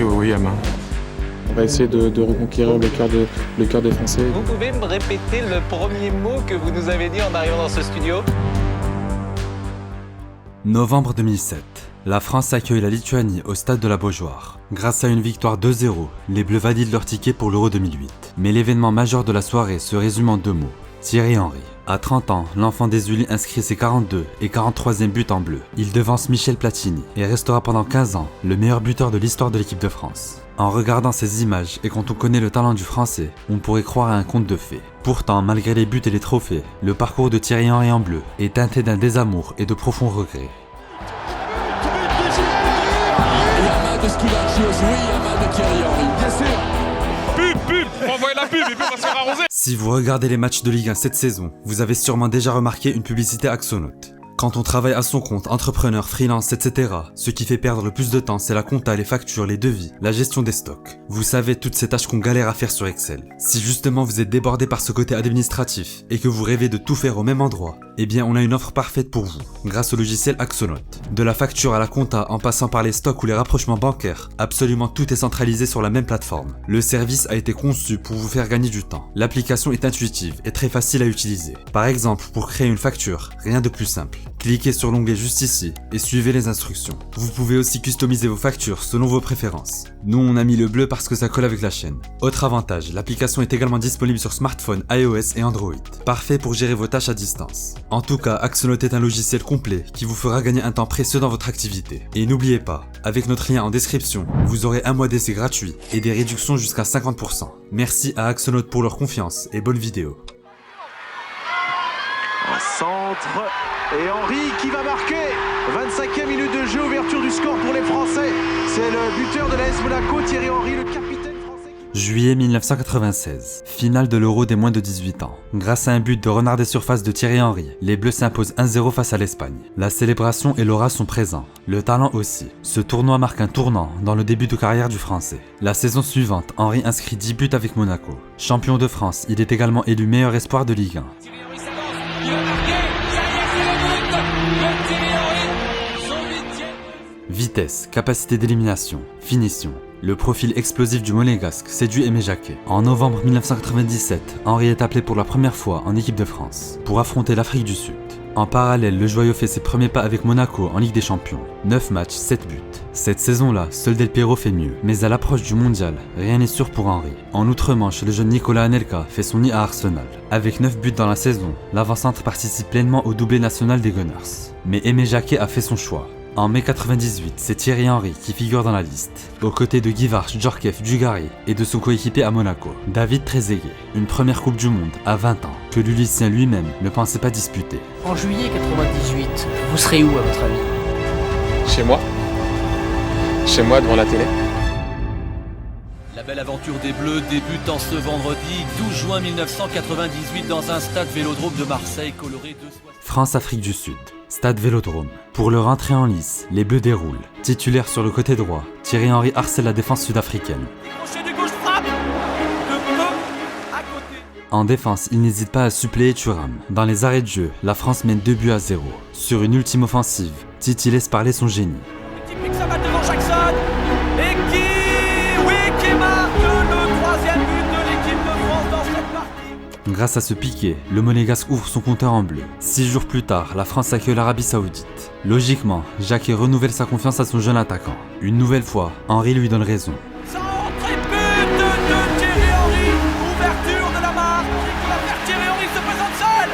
Oui, à main. On va essayer de reconquérir le cœur des Français. Vous pouvez me répéter le premier mot que vous nous avez dit en arrivant dans ce studio ? Novembre 2007. La France accueille la Lituanie au stade de la Beaujoire. Grâce à une victoire 2-0, les Bleus valident leur ticket pour l'Euro 2008. Mais l'événement majeur de la soirée se résume en 2 mots. Thierry Henry. À 30 ans, l'enfant des Ulis inscrit ses 42 et 43e buts en bleu. Il devance Michel Platini et restera pendant 15 ans le meilleur buteur de l'histoire de l'équipe de France. En regardant ces images et quand on connaît le talent du Français, on pourrait croire à un conte de fées. Pourtant, malgré les buts et les trophées, le parcours de Thierry Henry en bleu est teinté d'un désamour et de profonds regrets. Il y a mal de Skoularchios, oui, il y a mal de Thierry Henry, bien sûr. Pub, envoyez la pub et puis on va se faire arroser. Si vous regardez les matchs de Ligue 1 cette saison, vous avez sûrement déjà remarqué une publicité Axonote. Quand on travaille à son compte, entrepreneur, freelance, etc., ce qui fait perdre le plus de temps, c'est la compta, les factures, les devis, la gestion des stocks. Vous savez, toutes ces tâches qu'on galère à faire sur Excel. Si justement vous êtes débordé par ce côté administratif et que vous rêvez de tout faire au même endroit, eh bien on a une offre parfaite pour vous, grâce au logiciel Axonote. De la facture à la compta, en passant par les stocks ou les rapprochements bancaires, absolument tout est centralisé sur la même plateforme. Le service a été conçu pour vous faire gagner du temps. L'application est intuitive et très facile à utiliser. Par exemple, pour créer une facture, rien de plus simple. Cliquez sur l'onglet juste ici et suivez les instructions. Vous pouvez aussi customiser vos factures selon vos préférences. Nous on a mis le bleu parce que ça colle avec la chaîne. Autre avantage, l'application est également disponible sur smartphone, iOS et Android. Parfait pour gérer vos tâches à distance. En tout cas, Axonote est un logiciel complet qui vous fera gagner un temps précieux dans votre activité. Et n'oubliez pas, avec notre lien en description, vous aurez un mois d'essai gratuit et des réductions jusqu'à 50%. Merci à Axonote pour leur confiance et bonne vidéo. Un centre et Henry qui va marquer. 25e minute de jeu, ouverture du score pour les Français. C'est le buteur de l'AS Monaco, Thierry Henry, le capitaine français. Juillet 1996, finale de l'Euro des moins de 18 ans. Grâce à un but de renard des surfaces de Thierry Henry, les Bleus s'imposent 1-0 face à l'Espagne. La célébration et l'aura sont présents, le talent aussi. Ce tournoi marque un tournant dans le début de carrière du Français. La saison suivante, Henry inscrit 10 buts avec Monaco. Champion de France, il est également élu meilleur espoir de Ligue 1. Vitesse, capacité d'élimination, finition. Le profil explosif du Monégasque séduit Aimé Jacquet. En novembre 1997, Henry est appelé pour la première fois en équipe de France pour affronter l'Afrique du Sud. En parallèle, le Joyau fait ses premiers pas avec Monaco en Ligue des Champions. 9 matchs, 7 buts. Cette saison-là, seul Del Piero fait mieux. Mais à l'approche du mondial, rien n'est sûr pour Henry. En outre-Manche, le jeune Nicolas Anelka fait son nid à Arsenal. Avec 9 buts dans la saison, l'avant-centre participe pleinement au doublé national des Gunners. Mais Aimé Jacquet a fait son choix. En mai 98, c'est Thierry Henry qui figure dans la liste, aux côtés de Guy Varch, Djorkaeff, Dugarry et de son coéquipier à Monaco, David Trezeguet. Une première Coupe du Monde à 20 ans, que l'Ulyssien lui-même ne pensait pas disputer. En juillet 98, vous serez où à votre avis ? Chez moi devant la télé. La belle aventure des Bleus débute en ce vendredi 12 juin 1998 dans un stade Vélodrome de Marseille coloré de soie. France-Afrique du Sud, stade Vélodrome. Pour leur entrée en lice, les Bleus déroulent. Titulaire sur le côté droit, Thierry Henry harcèle la défense sud-africaine. Crochet de gauche frappe de peu à côté. En défense, il n'hésite pas à suppléer Thuram. Dans les arrêts de jeu, la France mène 2-0. Sur une ultime offensive, Titi laisse parler son génie. Qui pique sa balle devant Jackson et qui marque le troisième but de l'équipe de France dans cette partie. Grâce à ce piqué, le Monégasque ouvre son compteur en bleu. 6 jours plus tard, la France accueille l'Arabie Saoudite. Logiquement, Jacquet renouvelle sa confiance à son jeune attaquant. Une nouvelle fois, Henry lui donne raison. Centre et but de Thierry Henry. Ouverture de la marque. Qui va faire Thierry Henry se présente seul.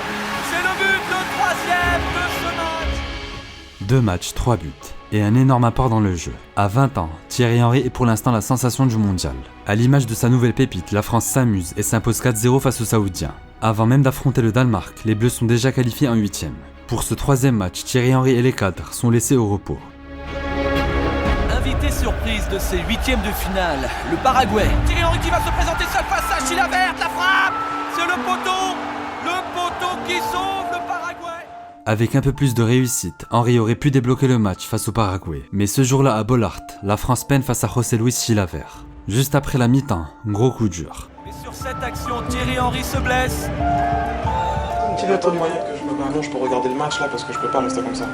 C'est le but, le troisième de ce match. 2 matchs, 3 buts. Et un énorme apport dans le jeu. À 20 ans, Thierry Henry est pour l'instant la sensation du mondial. À l'image de sa nouvelle pépite, la France s'amuse et s'impose 4-0 face aux Saoudiens. Avant même d'affronter le Danemark, les Bleus sont déjà qualifiés en 8e. Pour ce 3e match, Thierry Henry et les cadres sont laissés au repos. Invité surprise de ces 8e de finale, le Paraguay. Thierry Henry qui va se présenter seul face à Chilavert, la frappe. C'est le poteau qui sauve le Paraguay. Avec un peu plus de réussite, Henry aurait pu débloquer le match face au Paraguay. Mais ce jour-là à Bollaert, la France peine face à José Luis Chilavert. Juste après la mi-temps, gros coup dur. Et sur cette action, Thierry Henry se blesse. Tu dois être moyen que je me bats. Non, je peux regarder le match là parce que je peux pas rester comme ça.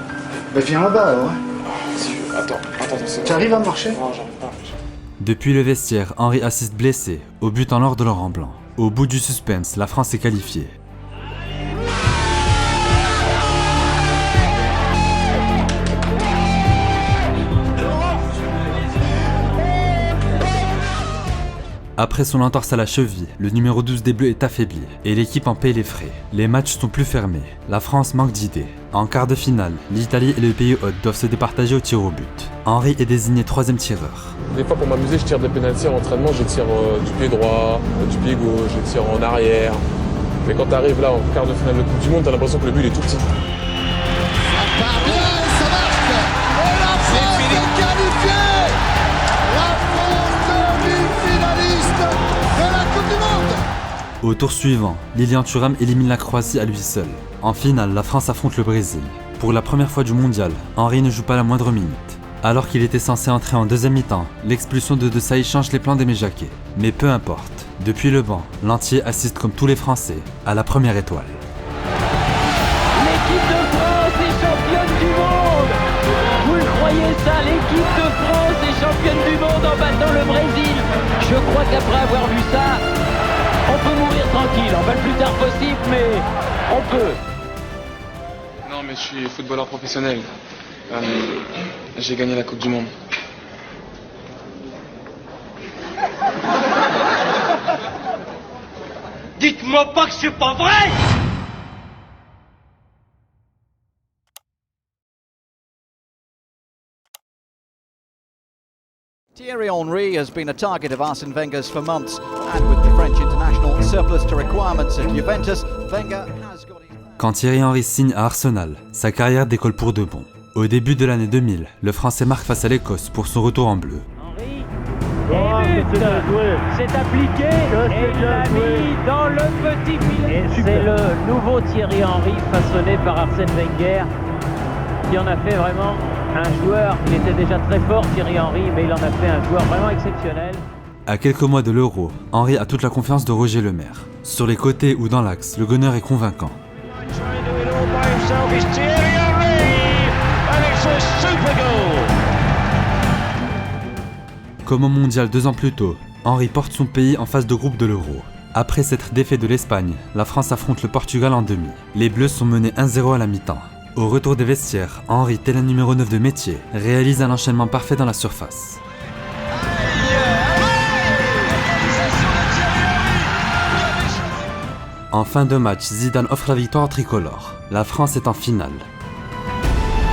Bah viens là-bas alors. Si, attends, c'est Tu arrives à marcher ? Non, j'arrive pas. Depuis le vestiaire, Henry assiste blessé, au but en or de Laurent Blanc. Au bout du suspense, la France est qualifiée. Après son entorse à la cheville, le numéro 12 des Bleus est affaibli et l'équipe en paye les frais. Les matchs sont plus fermés, la France manque d'idées. En quart de finale, l'Italie et le pays hôte doivent se départager au tir au but. Henry est désigné 3e tireur. Des fois, pour m'amuser, je tire des pénaltys en entraînement, je tire du pied droit, du pied gauche, je tire en arrière. Mais quand tu arrives là en quart de finale de Coupe du Monde, t'as l'impression que le but il est tout petit. Ça part bien et ça marche. Et la France est qualifiée. La France demi-finaliste de la Coupe du Monde. Au tour suivant, Lilian Thuram élimine la Croatie à lui seul. En finale, la France affronte le Brésil. Pour la première fois du mondial, Henry ne joue pas la moindre minute. Alors qu'il était censé entrer en deuxième mi-temps, l'expulsion de Desailly change les plans d'Aimé Jacquet. Mais peu importe, depuis le banc, l'entier assiste comme tous les Français à la première étoile. L'équipe de France est championne du monde. Vous le croyez ça? L'équipe de France est championne du monde en battant le Brésil. Je crois qu'après avoir vu ça, on peut mourir tranquille. Enfin le plus tard possible, mais on peut. Non, mais je suis footballeur professionnel. J'ai gagné la Coupe du Monde. Dites-moi pas que c'est pas vrai! Thierry Henry has been a target of Arsene Wenger's for months, and with the French international surplus to requirements at Juventus, Wenger has got his... Quand Thierry Henry signe à Arsenal, sa carrière décolle pour de bon. Au début de l'année 2000, le Français marque face à l'Écosse pour son retour en bleu. Et but, c'est appliqué et il l'a mis dans le petit filet. C'est le nouveau Thierry Henry façonné par Arsène Wenger qui en a fait vraiment un joueur. Il était déjà très fort Thierry Henry, mais il en a fait un joueur vraiment exceptionnel. À quelques mois de l'Euro, Henry a toute la confiance de Roger Lemaire. Sur les côtés ou dans l'axe, le gunner est convaincant. Comme au mondial 2 ans plus tôt, Henry porte son pays en phase de groupe de l'Euro. Après s'être défait de l'Espagne, la France affronte le Portugal en demi. Les Bleus sont menés 1-0 à la mi-temps. Au retour des vestiaires, Henry, tel un numéro 9 de métier, réalise un enchaînement parfait dans la surface. En fin de match, Zidane offre la victoire au tricolore. La France est en finale.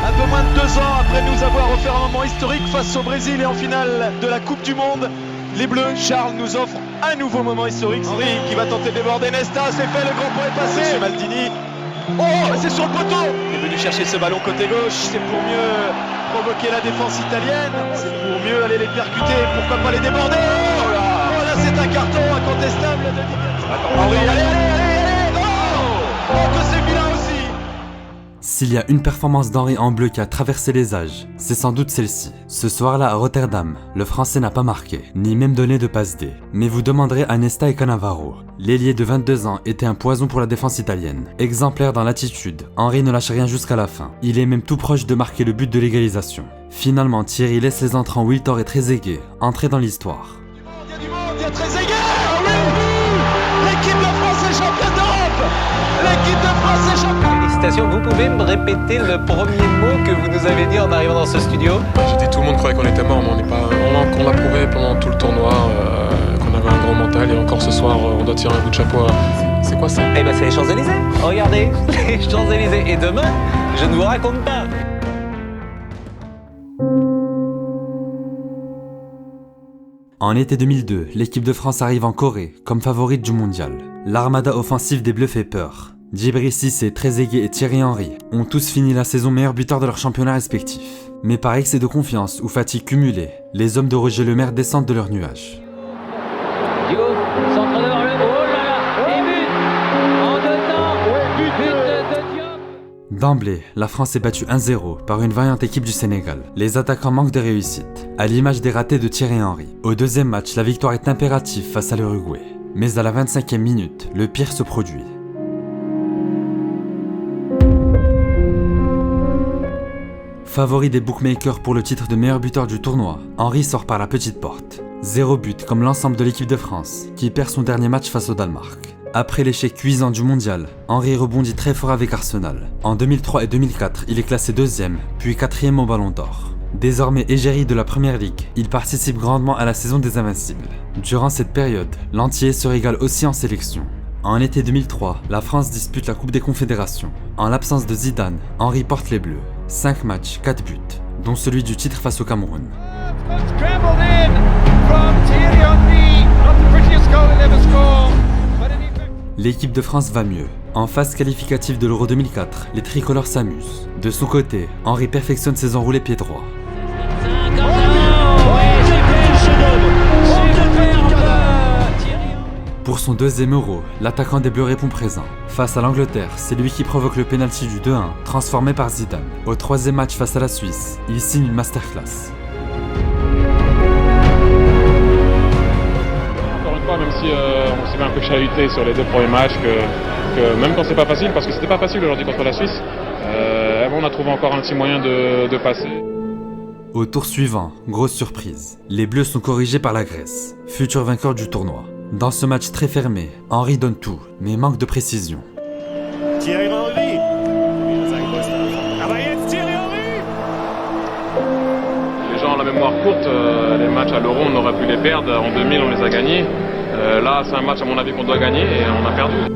Un peu moins de 2 ans après nous avoir offert un moment historique face au Brésil et en finale de la Coupe du Monde, les Bleus, Charles nous offre un nouveau moment historique. Henry qui va tenter de déborder Nesta, c'est fait, le grand point est passé. Monsieur Maldini, oh, c'est sur le poteau. Il est venu chercher ce ballon côté gauche, c'est pour mieux provoquer la défense italienne, c'est pour mieux aller les percuter, pourquoi pas les déborder. Oh là, c'est un carton incontestable de Henry, allez, oh que c'est vilain aussi. S'il y a une performance d'Henry en bleu qui a traversé les âges, c'est sans doute celle-ci. Ce soir-là à Rotterdam, le Français n'a pas marqué, ni même donné de passe D. Mais vous demanderez à Nesta et Cannavaro. L'ailier de 22 ans était un poison pour la défense italienne. Exemplaire dans l'attitude, Henry ne lâche rien jusqu'à la fin. Il est même tout proche de marquer le but de l'égalisation. Finalement, Thierry laisse les entrants Wiltor et Trezeguet entrer dans l'histoire. Il y a du monde, il y a Trezeguet. L'équipe de France est championne d'Europe. L'équipe de France est championne. Félicitations, vous pouvez me répéter le premier mot que vous nous avez dit en arrivant dans ce studio? J'ai dit tout le monde croyait qu'on était mort, mais on n'est pas. On l'a prouvé pendant tout le tournoi, qu'on avait un grand mental et encore ce soir, on doit tirer un coup de chapeau. C'est quoi ça? Eh ben c'est les Champs-Élysées. Regardez, les Champs-Élysées. Et demain, je ne vous raconte pas. En été 2002, l'équipe de France arrive en Corée, comme favorite du mondial. L'armada offensive des Bleus fait peur. Djibril Cissé, Trezeguet et Thierry Henry ont tous fini la saison meilleurs buteurs de leur championnat respectif. Mais par excès de confiance ou fatigue cumulée, les hommes de Roger Lemaire descendent de leur nuage. Diop, centre devant le... Oh là là, et but en 2 temps, but de Diop. D'emblée, la France est battue 1-0 par une vaillante équipe du Sénégal. Les attaquants manquent de réussite, à l'image des ratés de Thierry Henry. Au deuxième match, la victoire est impérative face à l'Uruguay. Mais à la 25e minute, le pire se produit. Favori des bookmakers pour le titre de meilleur buteur du tournoi, Henry sort par la petite porte. 0 but comme l'ensemble de l'équipe de France, qui perd son dernier match face au Danemark. Après l'échec cuisant du mondial, Henry rebondit très fort avec Arsenal. En 2003 et 2004, il est classé 2e, puis 4e au Ballon d'Or. Désormais égérie de la Première Ligue, il participe grandement à la saison des Invincibles. Durant cette période, l'Antillais se régale aussi en sélection. En été 2003, la France dispute la Coupe des Confédérations. En l'absence de Zidane, Henry porte les Bleus. 5 matchs, 4 buts, dont celui du titre face au Cameroun. L'équipe de France va mieux. En phase qualificative de l'Euro 2004, les tricolores s'amusent. De son côté, Henry perfectionne ses enroulés pied droit. Pour son 2e Euro, l'attaquant des Bleus répond présent. Face à l'Angleterre, c'est lui qui provoque le pénalty du 2-1, transformé par Zidane. Au 3e match face à la Suisse, il signe une masterclass. Encore une fois, même si on s'est fait un peu chahuté sur les 2 premiers matchs, que même quand c'est pas facile, parce que c'était pas facile aujourd'hui contre la Suisse, on a trouvé encore un petit moyen de passer. Au tour suivant, grosse surprise, les Bleus sont corrigés par la Grèce, futur vainqueur du tournoi. Dans ce match très fermé, Henry donne tout, mais manque de précision. Thierry Henry. Les gens ont la mémoire courte, les matchs à l'Euro on aurait pu les perdre, en 2000 on les a gagnés. Là c'est un match à mon avis qu'on doit gagner et on a perdu.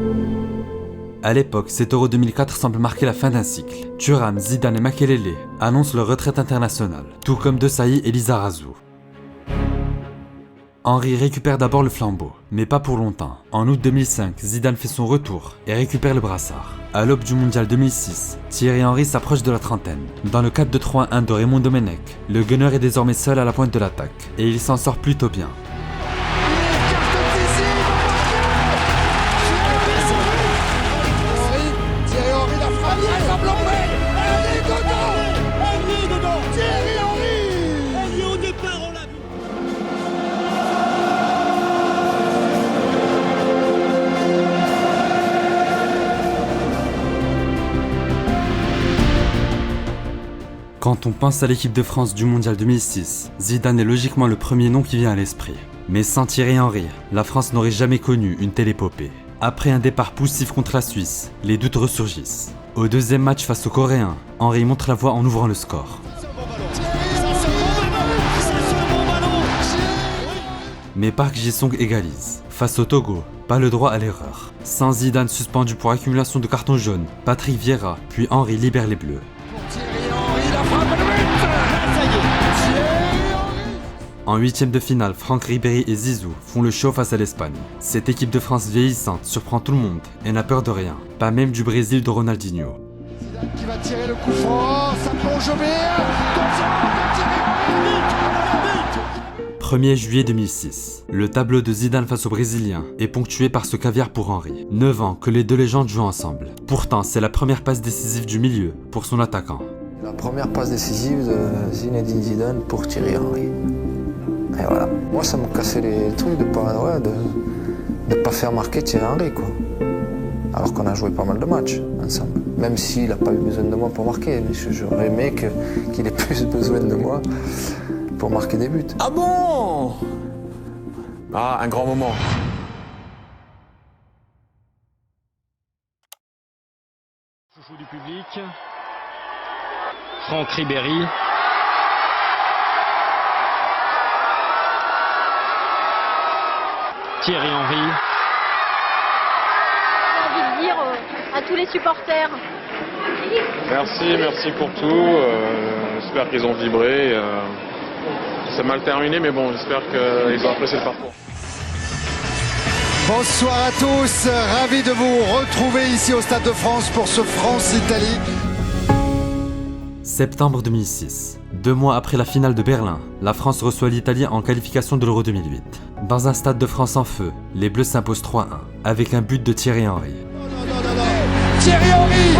À l'époque, cet Euro 2004 semble marquer la fin d'un cycle. Thuram, Zidane et Makelele annoncent leur retraite internationale, tout comme Desailly et Lizarazu. Henry récupère d'abord le flambeau, mais pas pour longtemps. En août 2005, Zidane fait son retour et récupère le brassard. À l'aube du mondial 2006, Thierry Henry s'approche de la trentaine. Dans le 4-2-3-1 de Raymond Domenech, le gunner est désormais seul à la pointe de l'attaque, et il s'en sort plutôt bien. Quand on pense à l'équipe de France du mondial 2006, Zidane est logiquement le premier nom qui vient à l'esprit. Mais sans Thierry Henry, la France n'aurait jamais connu une telle épopée. Après un départ poussif contre la Suisse, les doutes ressurgissent. Au 2e match face aux Coréens, Henry montre la voie en ouvrant le score. Mais Park Ji-sung égalise. Face au Togo, pas le droit à l'erreur. Sans Zidane suspendu pour accumulation de cartons jaunes, Patrick Vieira puis Henry libère les Bleus. En 8e de finale, Franck Ribéry et Zizou font le show face à l'Espagne. Cette équipe de France vieillissante surprend tout le monde et n'a peur de rien, pas même du Brésil de Ronaldinho. Zidane qui va tirer le coup franc, ça plonge au biais, 1er juillet 2006. Le tableau de Zidane face aux Brésiliens est ponctué par ce caviar pour Henry. 9 ans que les deux légendes jouent ensemble. Pourtant, c'est la première passe décisive du milieu pour son attaquant. La première passe décisive de Zinedine Zidane pour Thierry Henry. Et voilà. Moi, ça me cassait les trucs de pas faire marquer Thierry Henry, quoi. Alors qu'on a joué pas mal de matchs ensemble. Même s'il n'a pas eu besoin de moi pour marquer. J'aurais aimé qu'il ait plus besoin de moi pour marquer des buts. Ah bon? Ah, un grand moment. Chouchou du public. Franck Ribéry. Thierry Henry. J'ai envie de dire à tous les supporters. Merci pour tout. J'espère qu'ils ont vibré. C'est mal terminé, mais bon, j'espère qu'ils ont apprécié le parcours. Bonsoir à tous, ravi de vous retrouver ici au Stade de France pour ce France-Italie. Septembre 2006. 2 mois après la finale de Berlin, la France reçoit l'Italie en qualification de l'Euro 2008. Dans un Stade de France en feu, les Bleus s'imposent 3-1, avec un but de Thierry Henry. Thierry Henry!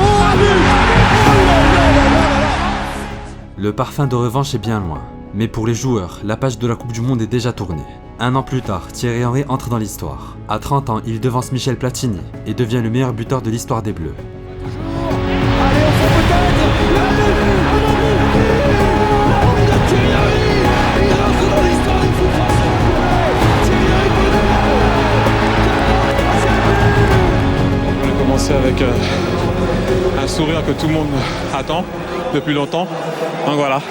Le parfum de revanche est bien loin. Mais pour les joueurs, la page de la Coupe du Monde est déjà tournée. 1 an plus tard, Thierry Henry entre dans l'histoire. À 30 ans, il devance Michel Platini et devient le meilleur buteur de l'histoire des Bleus. Allez, on peut peut-être! avec un sourire que tout le monde attend depuis longtemps. Donc voilà,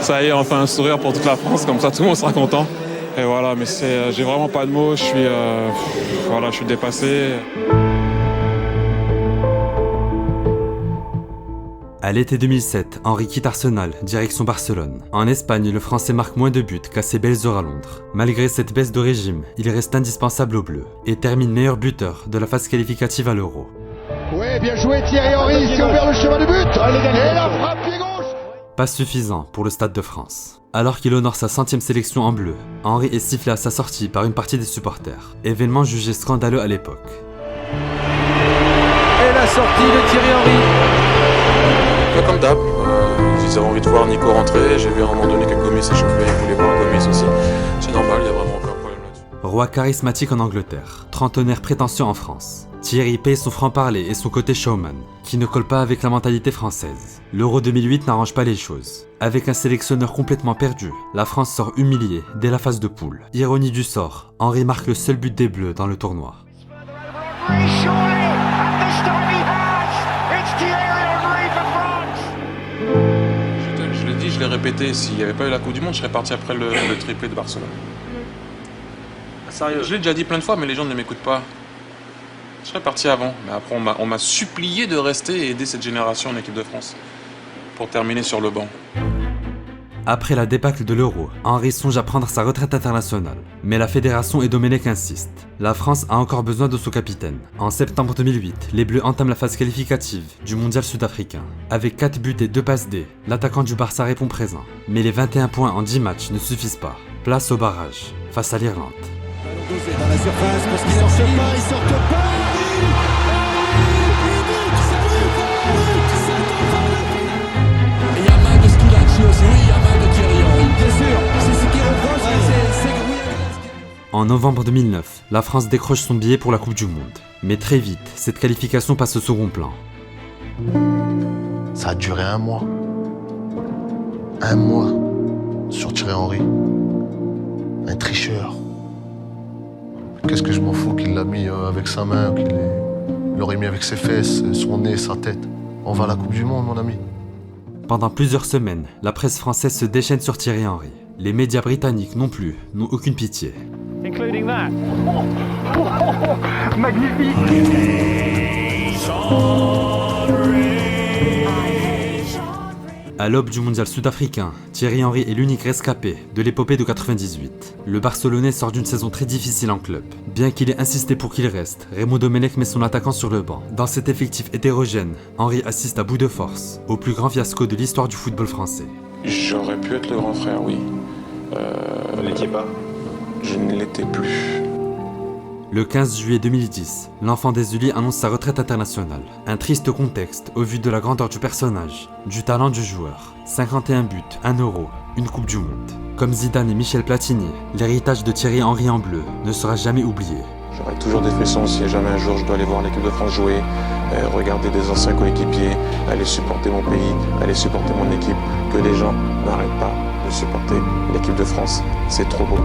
ça y est, enfin un sourire pour toute la France, comme ça tout le monde sera content. Et voilà, mais j'ai vraiment pas de mots, je suis dépassé. À l'été 2007, Henry quitte Arsenal, direction Barcelone. En Espagne, le Français marque moins de buts qu'à ses belles heures à Londres. Malgré cette baisse de régime, il reste indispensable aux Bleus et termine meilleur buteur de la phase qualificative à l'Euro. Ouais, bien joué Thierry Henry, il s'est ouvert le chemin du but. Et la frappe pied gauche. Pas suffisant pour le Stade de France. Alors qu'il honore sa 100e sélection en bleu, Henry est sifflé à sa sortie par une partie des supporters, événement jugé scandaleux à l'époque. Et la sortie de Thierry Henry. Comme d'hab, ils avaient envie de voir Nico rentrer, j'ai vu à un moment donné que Gomis s'échauffait, ils voulaient voir Gomis aussi. C'est normal, il n'y a vraiment aucun problème là-dessus. Roi charismatique en Angleterre, trentenaire prétentieux en France, Thierry paye son franc-parler et son côté showman, qui ne colle pas avec la mentalité française. L'Euro 2008 n'arrange pas les choses. Avec un sélectionneur complètement perdu, la France sort humiliée dès la phase de poule. Ironie du sort, Henry marque le seul but des Bleus dans le tournoi. Je l'ai dit, je l'ai répété, s'il n'y avait pas eu la Coupe du Monde, je serais parti après le triplé de Barcelone. Sérieux, je l'ai déjà dit plein de fois, mais les gens ne m'écoutent pas. Je serais parti avant, mais après on m'a supplié de rester et aider cette génération en équipe de France pour terminer sur le banc. Après la débâcle de l'Euro, Henry songe à prendre sa retraite internationale. Mais la fédération et Domenech insistent. La France a encore besoin de son capitaine. En septembre 2008, les Bleus entament la phase qualificative du mondial sud-africain. Avec 4 buts et 2 passes D, l'attaquant du Barça répond présent. Mais les 21 points en 10 matchs ne suffisent pas. Place au barrage, face à l'Irlande. Dans la surface, parce qu'il ne sortent pas. En novembre 2009, la France décroche son billet pour la Coupe du Monde. Mais très vite, cette qualification passe au second plan. Ça a duré 1 mois. 1 mois sur Thierry Henry. Un tricheur. Qu'est-ce que je m'en fous qu'il l'a mis avec sa main, qu'il l'aurait mis avec ses fesses, son nez, sa tête. On va à la Coupe du Monde, mon ami. Pendant plusieurs semaines, la presse française se déchaîne sur Thierry Henry. Les médias britanniques non plus n'ont aucune pitié. Including that. Magnifique. À l'aube du mondial sud-africain, Thierry Henry est l'unique rescapé de l'épopée de 98. Le Barcelonais sort d'une saison très difficile en club. Bien qu'il ait insisté pour qu'il reste, Raymond Domenech met son attaquant sur le banc. Dans cet effectif hétérogène, Henry assiste à bout de force au plus grand fiasco de l'histoire du football français. J'aurais pu être le grand frère, oui. Vous ne l'étiez pas? Je ne l'étais plus. Le 15 juillet 2010, l'enfant des Ulis annonce sa retraite internationale. Un triste contexte au vu de la grandeur du personnage, du talent du joueur. 51 buts, 1 euro, une Coupe du Monde. Comme Zidane et Michel Platini, l'héritage de Thierry Henry en bleu ne sera jamais oublié. J'aurai toujours des frissons si jamais un jour je dois aller voir l'équipe de France jouer, regarder des anciens coéquipiers, aller supporter mon pays, aller supporter mon équipe, que les gens n'arrêtent pas de supporter l'équipe de France. C'est trop beau.